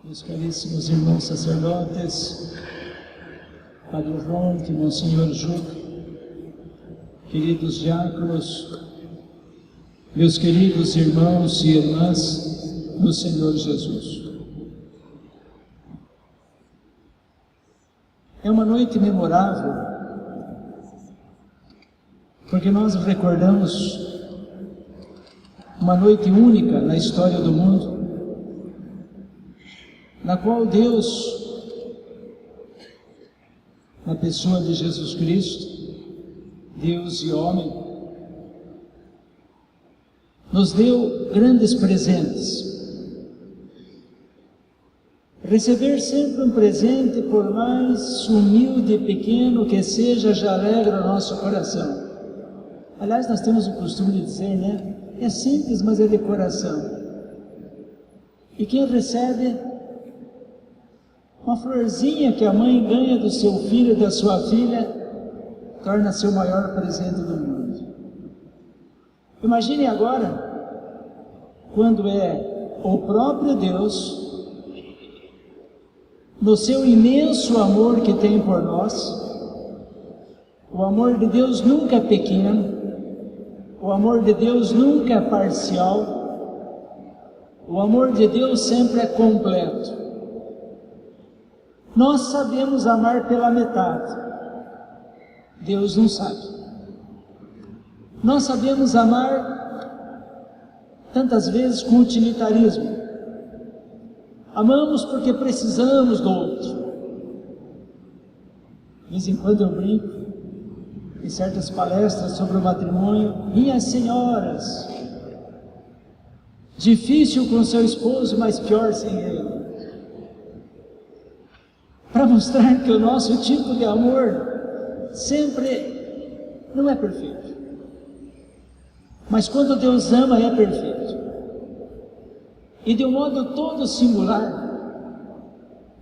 Meus caríssimos irmãos sacerdotes, Padre Ronque, Monsenhor Juca, queridos diáconos, meus queridos irmãos e irmãs do Senhor Jesus. É uma noite memorável, porque nós recordamos uma noite única na história do mundo, na qual Deus, na pessoa de Jesus Cristo, Deus e homem, nos deu grandes presentes. Receber sempre um presente, por mais humilde e pequeno que seja, já alegra o nosso coração. Aliás, nós temos o costume de dizer, né? É simples, mas é de coração. E quem recebe uma florzinha que a mãe ganha do seu filho e da sua filha, torna-se o maior presente do mundo. Imagine agora, quando é o próprio Deus, no seu imenso amor que tem por nós. O amor de Deus nunca é pequeno, o amor de Deus nunca é parcial, o amor de Deus sempre é completo. Nós sabemos amar pela metade, Deus não sabe. Nós sabemos amar tantas vezes com utilitarismo. Amamos porque precisamos do outro. De vez em quando eu brinco em certas palestras sobre o matrimônio: minhas senhoras, difícil com seu esposo, mas pior sem ele. Para mostrar que o nosso tipo de amor sempre não é perfeito. Mas quando Deus ama, é perfeito. E de um modo todo singular,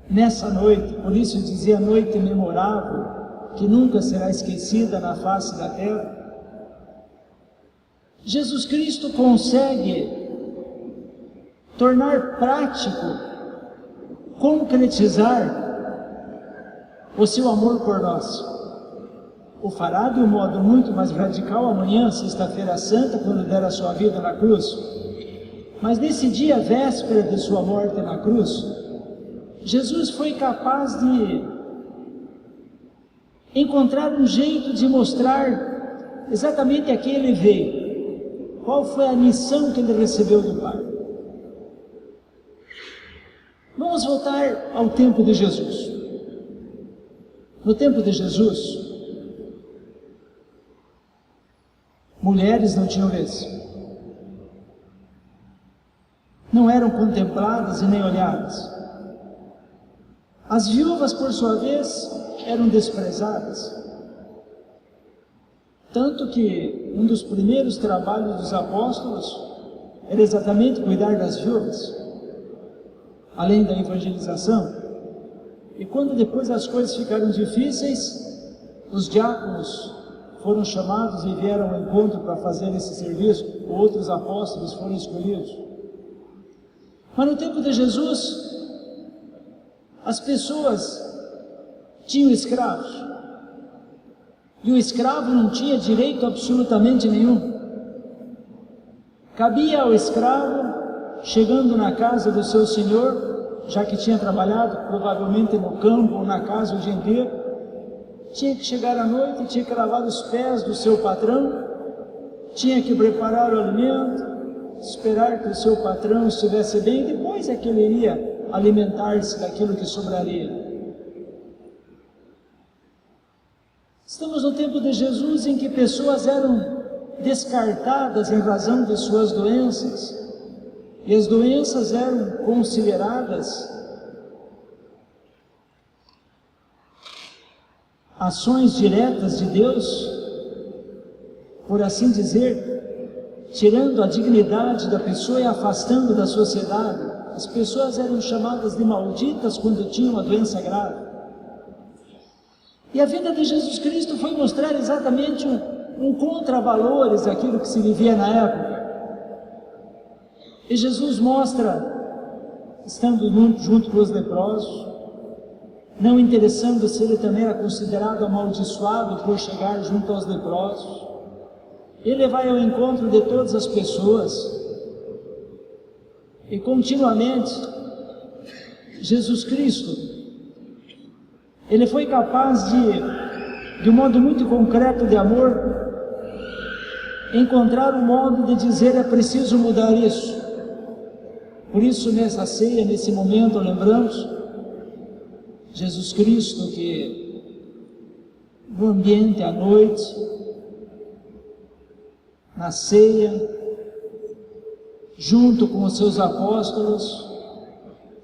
nessa noite, por isso dizia noite memorável, que nunca será esquecida na face da terra, Jesus Cristo consegue tornar prático, concretizar o seu amor por nós. O fará de um modo muito mais radical amanhã, sexta-feira santa, quando der a sua vida na cruz. Mas nesse dia, véspera de sua morte na cruz, Jesus foi capaz de encontrar um jeito de mostrar exatamente a que ele veio. Qual foi a missão que ele recebeu do Pai? Vamos voltar ao tempo de Jesus. No tempo de Jesus, mulheres não tinham vez. Não eram contempladas e nem olhadas. As viúvas, por sua vez, eram desprezadas. Tanto que um dos primeiros trabalhos dos apóstolos era exatamente cuidar das viúvas, além da evangelização. E quando depois as coisas ficaram difíceis, os diáconos foram chamados e vieram ao encontro para fazer esse serviço, outros apóstolos foram escolhidos. Mas no tempo de Jesus, as pessoas tinham escravos, e o escravo não tinha direito absolutamente nenhum. Cabia ao escravo, chegando na casa do seu senhor, já que tinha trabalhado provavelmente no campo ou na casa o dia inteiro, tinha que chegar à noite, tinha que lavar os pés do seu patrão, tinha que preparar o alimento, esperar que o seu patrão estivesse bem, depois é que ele iria alimentar-se daquilo que sobraria. Estamos no tempo de Jesus, em que pessoas eram descartadas em razão de suas doenças, e as doenças eram consideradas ações diretas de Deus, por assim dizer, tirando a dignidade da pessoa e afastando da sociedade. As pessoas eram chamadas de malditas quando tinham uma doença grave. E a vida de Jesus Cristo foi mostrar exatamente um contravalores daquilo que se vivia na época. E Jesus mostra estando junto com os leprosos, não interessando se ele também era considerado amaldiçoado por chegar junto aos leprosos. Ele vai ao encontro de todas as pessoas e continuamente Jesus Cristo, ele foi capaz de um modo muito concreto de amor, encontrar um modo de dizer: é preciso mudar isso. Por isso, nessa ceia, nesse momento, lembramos Jesus Cristo que no ambiente à noite, na ceia, junto com os seus apóstolos,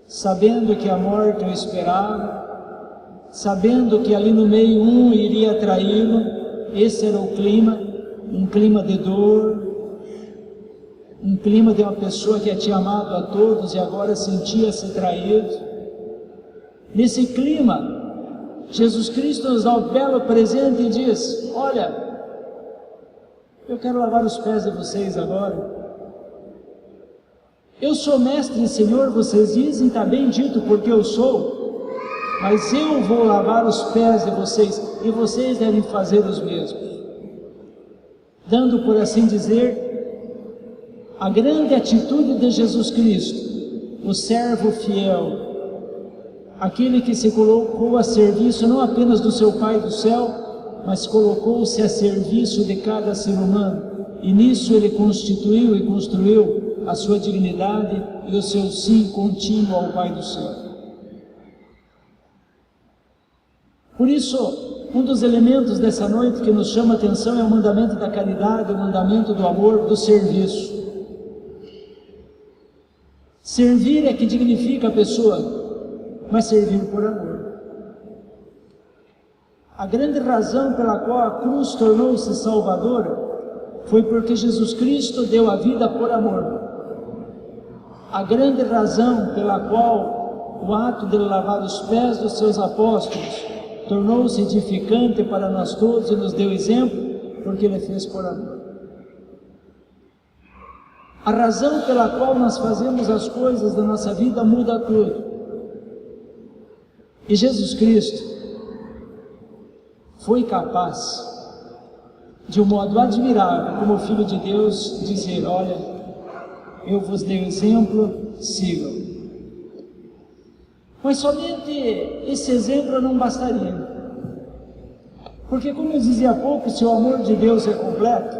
sabendo que a morte o esperava, sabendo que ali no meio um iria traí-lo. Esse era o clima, um clima de dor, um clima de uma pessoa que tinha amado a todos e agora sentia-se traído. Nesse clima, Jesus Cristo nos dá o belo presente e diz: olha, eu quero lavar os pés de vocês agora. Eu sou mestre e senhor, vocês dizem, está bem dito, porque eu sou, mas eu vou lavar os pés de vocês e vocês devem fazer os mesmos. Dando, por assim dizer, a grande atitude de Jesus Cristo, o servo fiel, aquele que se colocou a serviço não apenas do seu Pai do céu, mas colocou-se a serviço de cada ser humano, e nisso ele constituiu e construiu a sua dignidade e o seu sim contínuo ao Pai do céu. Por isso, um dos elementos dessa noite que nos chama a atenção é o mandamento da caridade, o mandamento do amor, do serviço. Servir é que dignifica a pessoa, mas servir por amor. A grande razão pela qual a cruz tornou-se salvadora foi porque Jesus Cristo deu a vida por amor. A grande razão pela qual o ato de lavar os pés dos seus apóstolos tornou-se edificante para nós todos e nos deu exemplo, porque ele fez por amor. A razão pela qual nós fazemos as coisas da nossa vida muda tudo. E Jesus Cristo foi capaz, de um modo admirável, como Filho de Deus, dizer: olha, eu vos dei exemplo, sigam. Mas somente esse exemplo não bastaria. Porque, como eu dizia há pouco, se o amor de Deus é completo,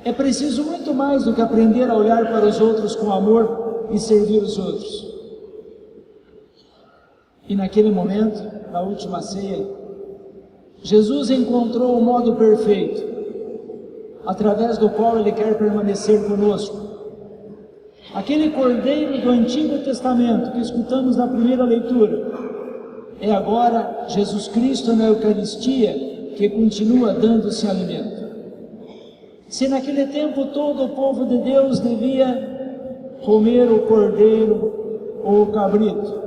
é preciso muito mais do que aprender a olhar para os outros com amor e servir os outros. E naquele momento, na última ceia, Jesus encontrou o modo perfeito, através do qual Ele quer permanecer conosco. Aquele cordeiro do Antigo Testamento que escutamos na primeira leitura, é agora Jesus Cristo na Eucaristia que continua dando-se alimento. Se naquele tempo todo o povo de Deus devia comer o cordeiro ou o cabrito,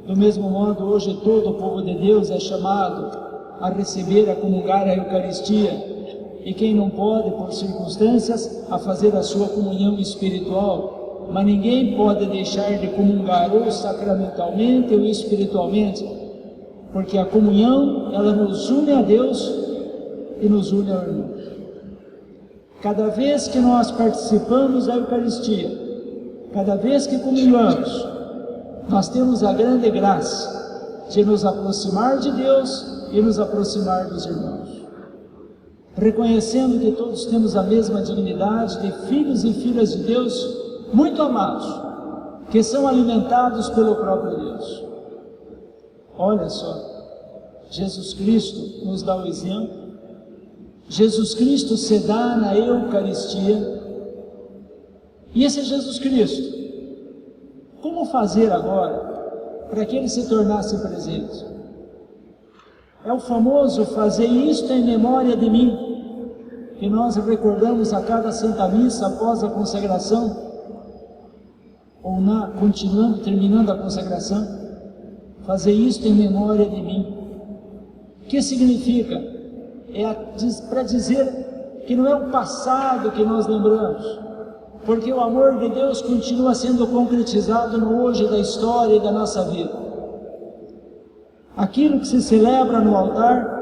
do mesmo modo hoje todo o povo de Deus é chamado a receber, a comungar a Eucaristia, e quem não pode, por circunstâncias, a fazer a sua comunhão espiritual. Mas ninguém pode deixar de comungar ou sacramentalmente ou espiritualmente, porque a comunhão, ela nos une a Deus e nos une ao irmão. Cada vez que nós participamos da Eucaristia, cada vez que comungamos, nós temos a grande graça de nos aproximar de Deus e nos aproximar dos irmãos, reconhecendo que todos temos a mesma dignidade de filhos e filhas de Deus muito amados, que são alimentados pelo próprio Deus. Olha só, Jesus Cristo nos dá o exemplo, Jesus Cristo se dá na Eucaristia, e esse é Jesus Cristo. Como fazer agora para que Ele se tornasse presente? É o famoso fazer isto em memória de mim, que nós recordamos a cada Santa Missa após a consagração, ou continuando, terminando a consagração. Fazer isto em memória de mim. O que significa? É para dizer que não é o passado que nós lembramos, porque o amor de Deus continua sendo concretizado no hoje da história e da nossa vida. Aquilo que se celebra no altar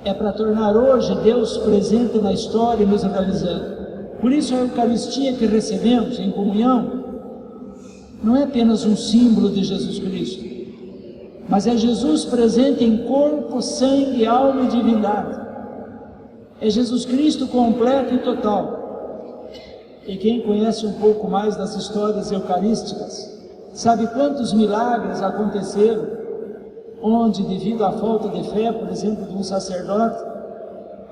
é para tornar hoje Deus presente na história e nos realizando. Por isso a Eucaristia que recebemos em comunhão não é apenas um símbolo de Jesus Cristo, mas é Jesus presente em corpo, sangue, alma e divindade. É Jesus Cristo completo e total. E quem conhece um pouco mais das histórias eucarísticas, sabe quantos milagres aconteceram, onde, devido à falta de fé, por exemplo, de um sacerdote,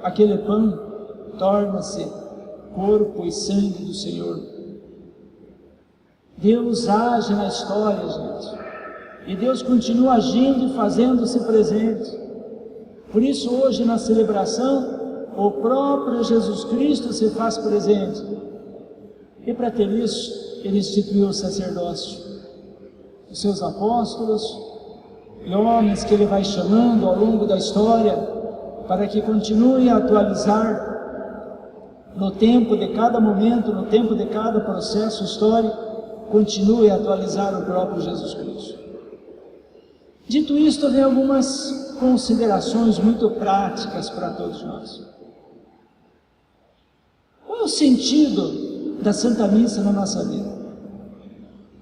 aquele pão torna-se corpo e sangue do Senhor. Deus age na história, gente. E Deus continua agindo e fazendo-se presente. Por isso, hoje, na celebração, o próprio Jesus Cristo se faz presente. E para ter isso, Ele instituiu o sacerdócio. Os seus apóstolos e homens que Ele vai chamando ao longo da história, para que continuem a atualizar no tempo de cada momento, no tempo de cada processo histórico, continue a atualizar o próprio Jesus Cristo. Dito isto, vem algumas considerações muito práticas para todos nós. Qual é o sentido da Santa Missa na nossa vida?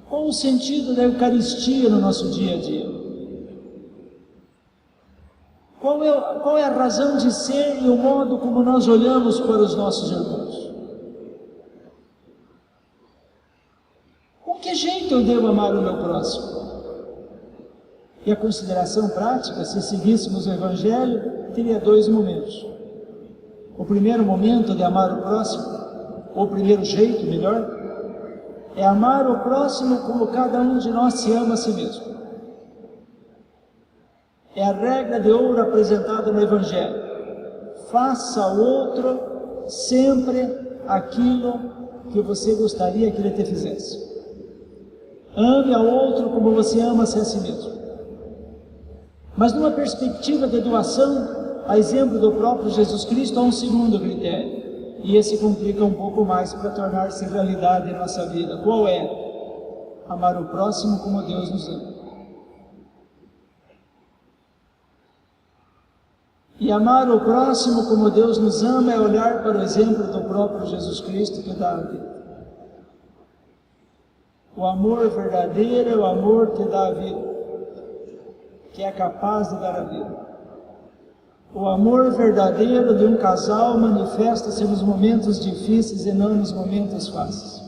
Qual o sentido da Eucaristia no nosso dia a dia? Qual é a razão de ser e o modo como nós olhamos para os nossos irmãos? Com que jeito eu devo amar o meu próximo? E a consideração prática, se seguíssemos o Evangelho, teria dois momentos. O primeiro momento de amar o próximo, ou o primeiro jeito, melhor, é amar o próximo como cada um de nós se ama a si mesmo. É a regra de ouro apresentada no Evangelho. Faça ao outro sempre aquilo que você gostaria que ele te fizesse. Ame ao outro como você ama-se a si mesmo. Mas numa perspectiva de doação, a exemplo do próprio Jesus Cristo, há um segundo critério. E esse complica um pouco mais para tornar-se realidade em nossa vida. Qual é? Amar o próximo como Deus nos ama. E amar o próximo como Deus nos ama é olhar para o exemplo do próprio Jesus Cristo que dá a vida. O amor verdadeiro é o amor que dá a vida, que é capaz de dar a vida. O amor verdadeiro de um casal manifesta-se nos momentos difíceis e não nos momentos fáceis.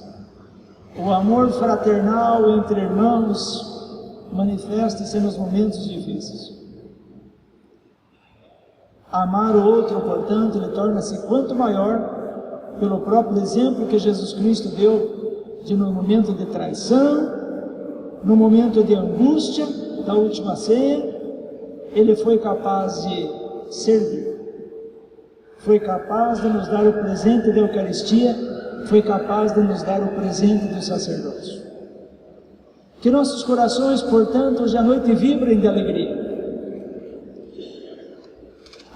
O amor fraternal entre irmãos manifesta-se nos momentos difíceis. Amar o outro, portanto, ele torna-se quanto maior pelo próprio exemplo que Jesus Cristo deu de no momento de traição, no momento de angústia da última ceia, ele foi capaz de servir. Foi capaz de nos dar o presente da Eucaristia, foi capaz de nos dar o presente do sacerdócio. Que nossos corações, portanto, hoje à noite vibrem de alegria.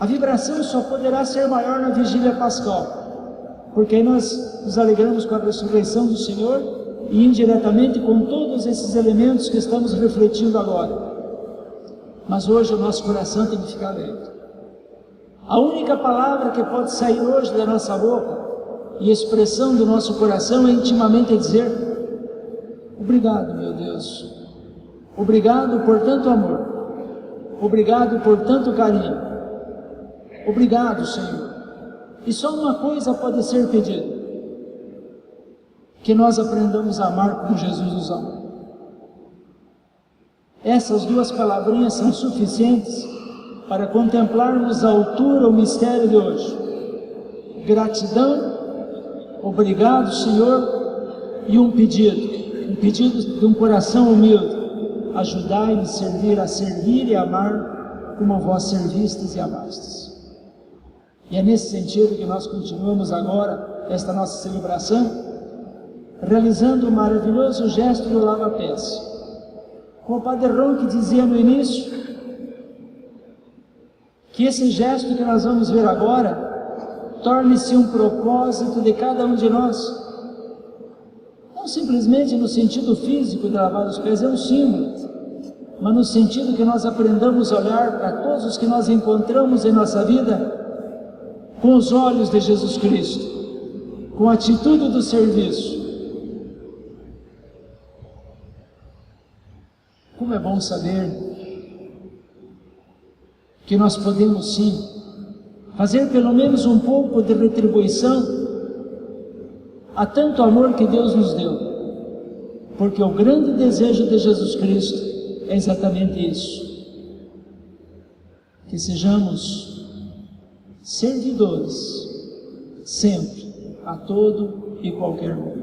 A vibração só poderá ser maior na vigília pascal, porque aí nós nos alegramos com a ressurreição do Senhor e indiretamente com todos esses elementos que estamos refletindo agora. Mas hoje o nosso coração tem que ficar aberto. A única palavra que pode sair hoje da nossa boca e expressão do nosso coração é intimamente dizer: obrigado, meu Deus. Obrigado por tanto amor. Obrigado por tanto carinho. Obrigado, Senhor. E só uma coisa pode ser pedida: que nós aprendamos a amar como Jesus nos ama. Essas duas palavrinhas são suficientes para contemplarmos à altura o mistério de hoje. Gratidão, obrigado, Senhor, e um pedido de um coração humilde: ajudai-me a servir e amar como vós servistes e amastes. E é nesse sentido que nós continuamos agora esta nossa celebração, realizando o maravilhoso gesto do lava-pés. Como o Padre Ronque dizia no início, que esse gesto que nós vamos ver agora torne-se um propósito de cada um de nós, Não simplesmente no sentido físico de lavar os pés, é um símbolo, mas no sentido que nós aprendamos a olhar para todos os que nós encontramos em nossa vida com os olhos de Jesus Cristo, com a atitude do serviço. Como é bom saber que nós podemos sim fazer pelo menos um pouco de retribuição a tanto amor que Deus nos deu, porque o grande desejo de Jesus Cristo é exatamente isso, que sejamos servidores sempre, a todo e qualquer momento.